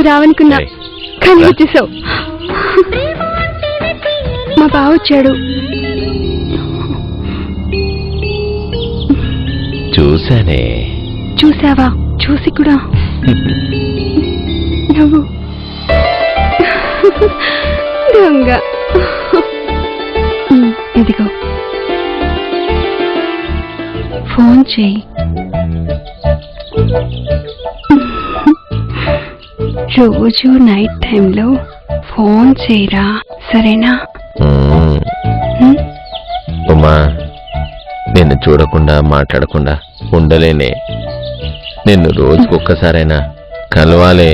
నువ్వు రావనుకున్నా, కానీ వచ్చేసావు. మా బావ వచ్చాడు. చూసానే. చూసావా? చూసి కూడా నువ్వు దొంగ. ఇదిగో ఫోన్ చేయి. రోజు నైట్ టైంలో ఫోన్ చేయరా, సరేనా? ఉమా, నిన్ను చూడకుండా మాట్లాడకుండా ఉండలేనే. నిన్ను రోజుకొక్కసారైనా కలవాలే.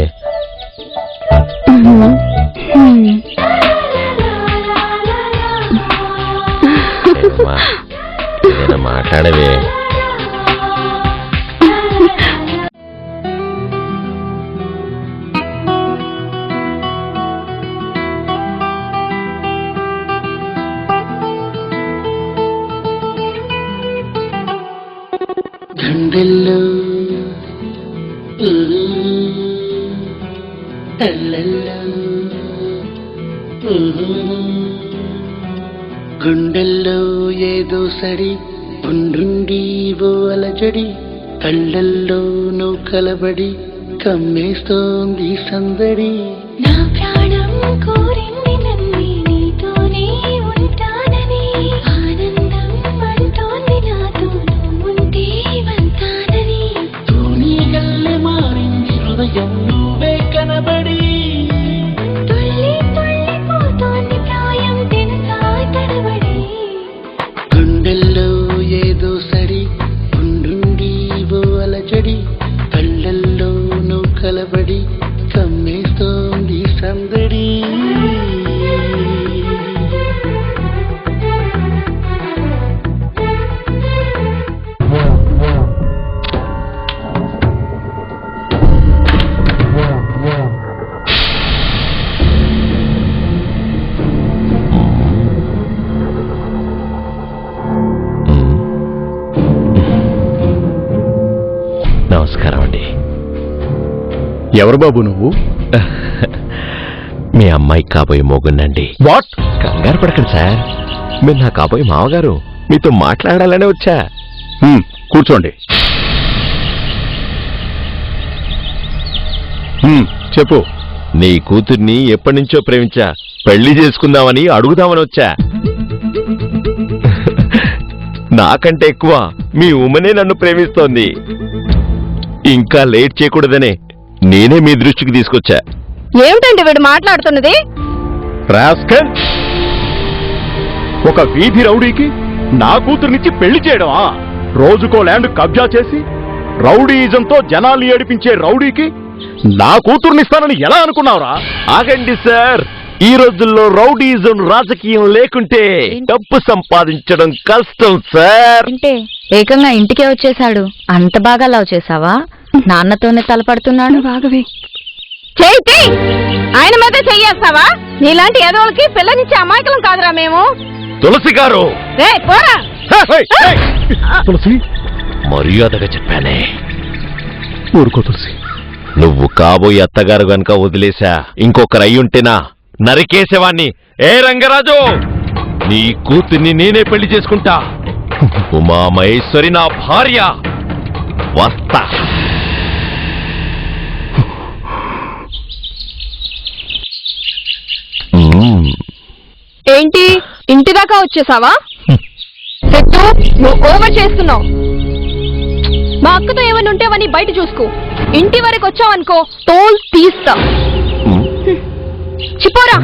ఏదైనా మాట్లాడవే. గుండెల్లో గుండెల్లో ఏదో సడి ఉండుండి ఓ అలజడి, కళ్ళల్లో నువ్వు కలబడి కమ్మేస్తోంది సందడి. నా ప్రాణం కోరింది నన్ను నీతోనే ఉంటానని, ఆనందం అంటోంది నాతో నువ్వుంటే వంతానని. తూనీ గల్లె మారింది హృదయం నువ్వే కనబడి, తుల్లి తుల్లిపోతోంది ప్రాయం తెలుసా తడబడి. గుండెల్లో ఏదో సడి ఉండుండి ఓ అలజడి, కళ్ళల్లో నువ్వు కలబడి కమ్మేస్తోంది సందడి. నమస్కారం అండి. ఎవరు బాబు నువ్వు? మీ అమ్మాయి కాబోయే మొగుండండి. వాట్? కంగారు పడకండి సార్, మీరు నా కాబోయే మావగారు. మీతో మాట్లాడాలనే వచ్చా. కూర్చోండి. చెప్పు. నీ కూతుర్ని ఎప్పటి నుంచో ప్రేమించా, పెళ్లి చేసుకుందామని అడుగుదామని వచ్చా. నాకంటే ఎక్కువ మీ ఉమనే నన్ను ప్రేమిస్తోంది. ఇంకా లేట్ చేయకూడదనే నేనే మీ దృష్టికి తీసుకొచ్చా. ఏమిటండి వీడు మాట్లాడుతున్నది? రాస్కల్! ఒక వీధి రౌడీకి నా కూతురునిచ్చి పెళ్లి చేయడమా? రోజుకో ల్యాండ్ కబ్జా చేసి రౌడీయిజంతో జనాల్ని ఏడిపించే రౌడీకి నా కూతుర్నిస్తానని ఎలా అనుకున్నావురా? ఆగండి సార్, ఈ రోజుల్లో రౌడీజం రాజకీయం లేకుంటే డబ్బు సంపాదించడం కష్టం సార్. అంటే ఏకంగా ఇంటికే వచ్చేశాడు. అంత బాగా లవ్ చేసావా? నాన్నతోనే తలపడుతున్నాడు. బాగవే చేయి, ఆయన మీద చెయ్యేస్తావా? నీలాంటి ఎదవలకి పిల్లనిచ్చే అమాయకులం కాదురా మేము. తులసి గారు, పోరా. తులసి, మర్యాదగా చెప్పానే. ఊరుకో తులసి. నువ్వు కాబోయే అత్తగారు గనక వదిలేశా, ఇంకొకరు అయ్యుంటేనా నరికేసేవాణ్ణి. ఏ రంగరాజు, నీ కూతుర్ని నేనే పెళ్లి చేసుకుంటా. ఉమా మహేశ్వరి నా భార్య. వస్తా. ఏంటి ఇంటి దాకా వచ్చేసావా? చెట్టు, నువ్వు ఓవర్ చేస్తున్నావు. మా అక్కతో ఏమని ఉంటేవని బయట చూసుకో. ఇంటి వరకు వచ్చావనుకో తోల్ తీస్తా. చిపోరా.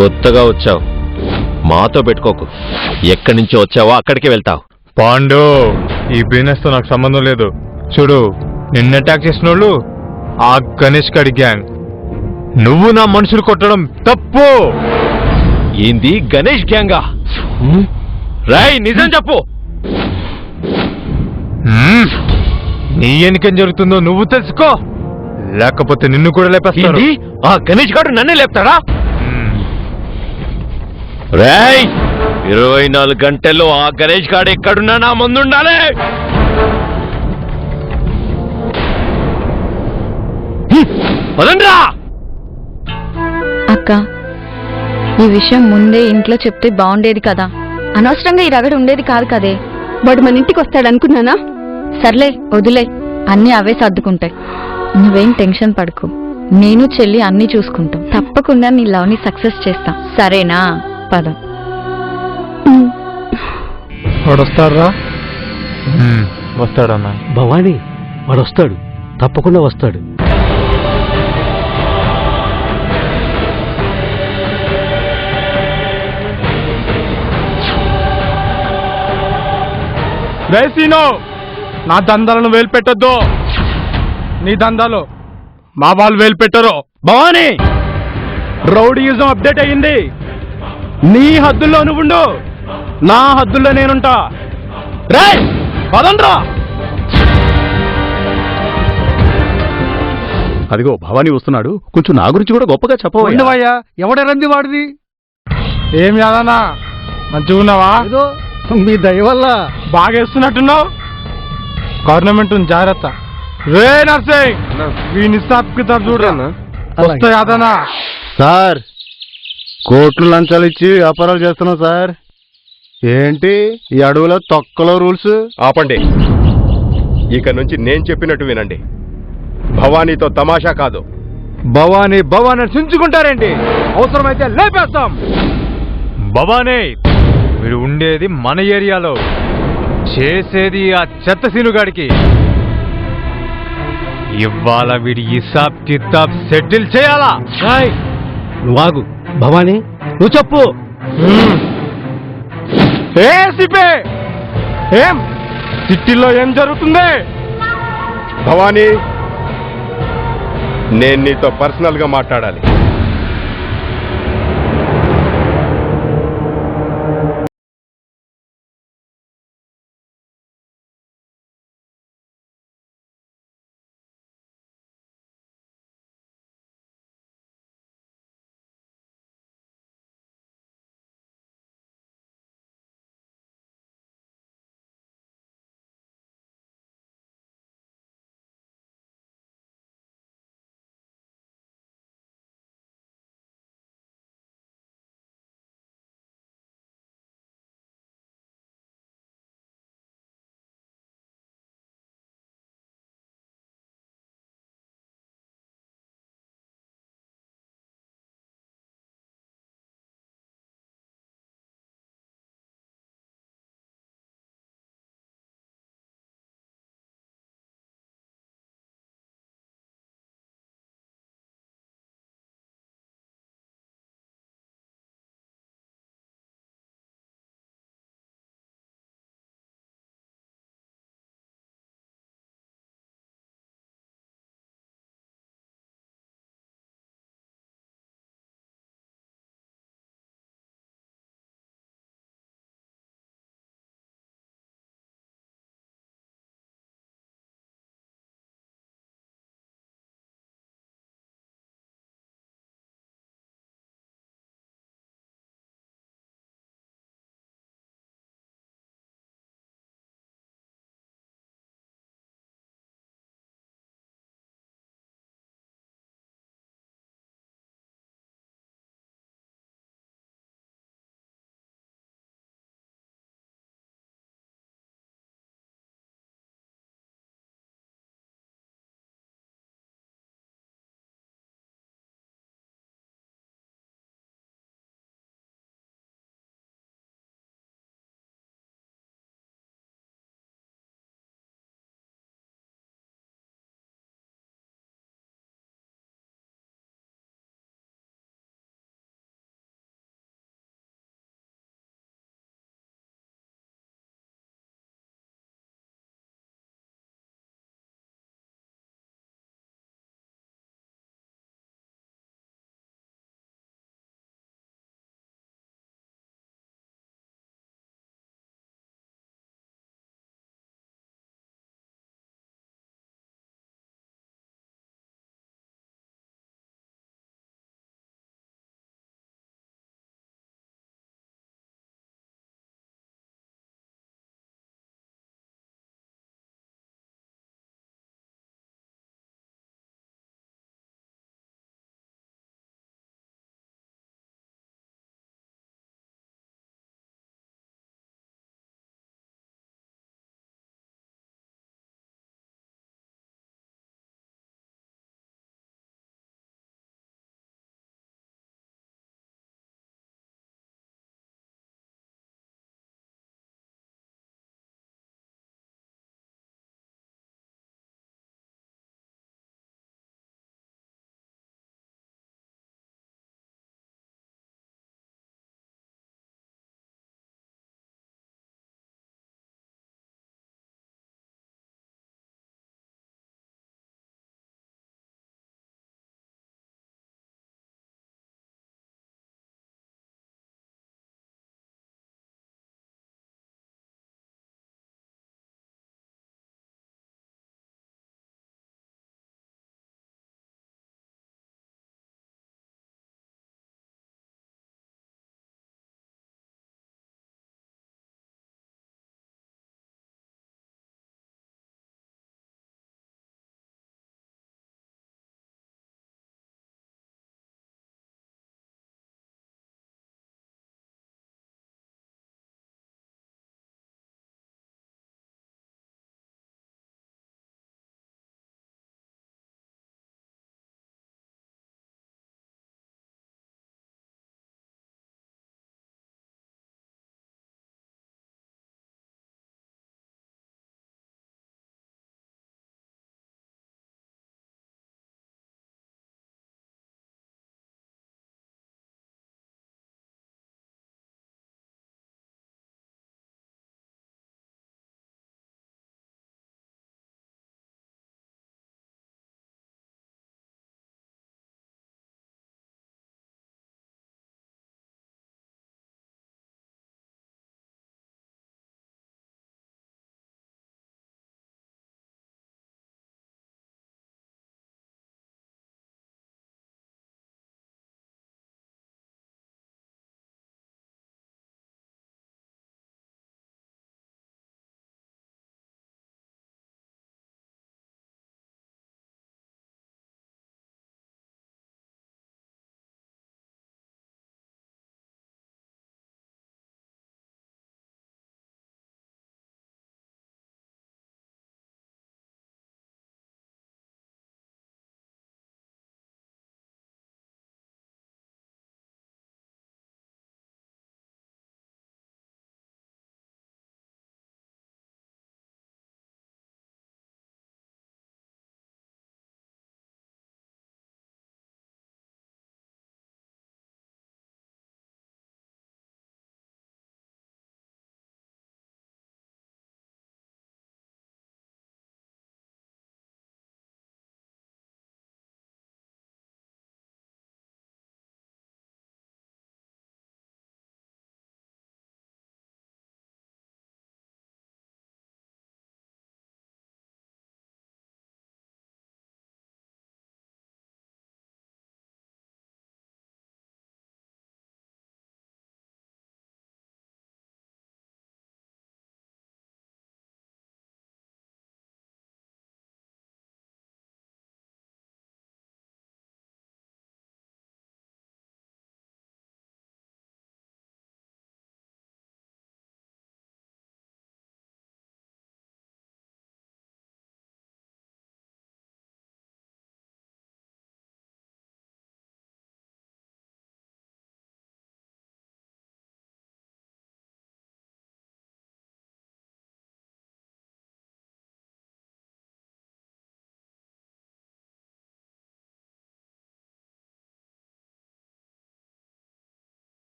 కొత్తగా వచ్చావు, మాతో పెట్టుకోకు. ఎక్కడి నుంచి వచ్చావో అక్కడికి వెళ్తావు. పాండు, ఈ బిజినెస్ తో నాకు సంబంధం లేదు. చూడు, నిన్న అటాక్ చేసిన వాళ్ళు ఆ గణేష్ గడి గ్యాంగ్. నువ్వు నా మనుషులు కొట్టడం తప్పు. ఏంది గణేష్ గ్యాంగా? రాయ్, నిజం చెప్పు. నీ ఎన్నికేం జరుగుతుందో నువ్వు తెలుసుకో, లేకపోతే నిన్ను కూడా లేపేస్తాను. ఆ గణేష్ గారు నన్నే లేపుతాడా? రాయ్, 24 గంటల్లో ఆ గణేష్ గాడు ఎక్కడున్నా నా ముందుండాలి. పదండ్రా. అక్క, ఈ విషయం ముందే ఇంట్లో చెప్తే బాగుండేది కదా. అనవసరంగా ఈ రగడ ఉండేది కాదు కదే. వాడు మన ఇంటికి వస్తాడనుకున్నానా? సర్లే వదిలే, అన్నీ అవే సర్దుకుంటాయి. నువ్వేం టెన్షన్ పడుకో, నేను చెల్లి అన్నీ చూసుకుంటాం. తప్పకుండా నీ లవ్ ని సక్సెస్ చేస్తా, సరేనా? పద. వాడు వస్తారా? వస్తాడన్నా. భవానీ వాడు వస్తాడు, తప్పకుండా వస్తాడు. రేసీనో, నా దందాలను వేలు పెట్టొద్దు. నీ దందాలు మా వాళ్ళు వేలు పెట్టరు. భవానీ, రౌడీయిజం అప్డేట్ అయ్యింది. నీ హద్దుల్లో నువ్వుండు, నా హద్దుల్లో నేనుంటా. రేయ్ పదండ్రా. అదిగో భవానీ వస్తున్నాడు, కొంచెం నా గురించి కూడా గొప్పగా చెప్పవయ్యా. ఎవడరంది వాడిది? ఏం యాదన్నా, మంచిగా ఉన్నావా? ఏదో మీ దయ వల్ల బాగా వేస్తున్నట్టున్నావు. గవర్నమెంట్ జాగ్రత్త. రే నర్సింగ్, వీని హిసాబ్ కితాబ్ చూడరా. వస్తా యాదన్నా. సార్, కోట్లు లంచాలు ఇచ్చి వ్యాపారాలు చేస్తున్నాం సార్. ఏంటి ఈ అడవులో తొక్కలో రూల్స్? ఆపండి. ఇక నుంచి నేను చెప్పినట్టు వినండి. భవానీతో తమాషా కాదు. భవానీ భవానీ చించుకుంటారేంటి? అవసరమైతే లేపేస్తాం. భవానీ, వీడు ఉండేది మన ఏరియాలో, చేసేది ఆ చెత్త సీనుగాడికి. ఇవాళ వీడి హిసాబ్ కితాబ్ సెటిల్ చేయాలా? నువ్వు ఆగు. భవానీ నువ్వు చెప్పు. ఏ సిపే, ఏం సిటీలో ఏం జరుగుతుంది? భవానీ, నేను నీతో పర్సనల్ గా మాట్లాడాలి.